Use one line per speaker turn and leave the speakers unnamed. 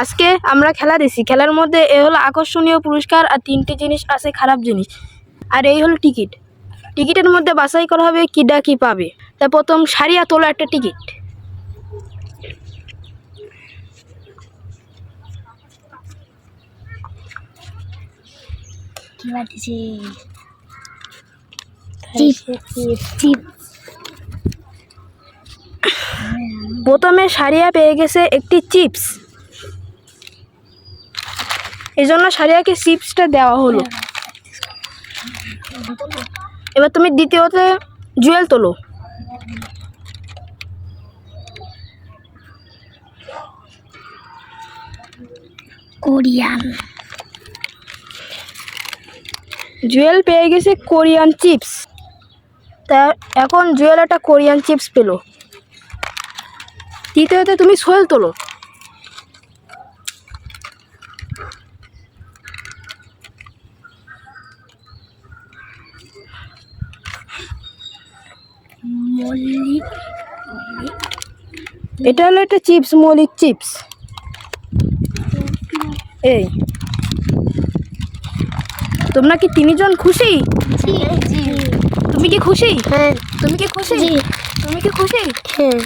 আজকে আমরা খেলা দিছি, খেলার মধ্যে এ হলো আকর্ষণীয় পুরস্কার আর 3টি জিনিস আছে খারাপ জিনিস, আর এই হলো টিকিট। টিকিটের মধ্যে বাছাই করা হবে কিডা কি পাবে। তা প্রথম সারিয়া তোলা একটা টিকিট। প্রথমে সারিয়া পেয়ে গেছে একটি চিপস, এই জন্য সারিয়াকে চিপসটা দেওয়া হলো। এবার তুমি দ্বিতীয়তে জুয়েল তোলো।
কোরিয়ান।
জুয়েল পেয়ে গেছে কোরিয়ান চিপস। তা এখন জুয়েল একটা কোরিয়ান চিপস পেলো। তৃতীয়তে তুমি সোহেল তোলো।
মল্লিক।
এটা হলো একটা চিপস, মৌলিক চিপস। এই তোমরা কি তিনজন খুশি?
জি।
তুমি কি খুশি?
হ্যাঁ।
তুমি কি খুশি?
জি।
তুমি কি খুশি?
হ্যাঁ।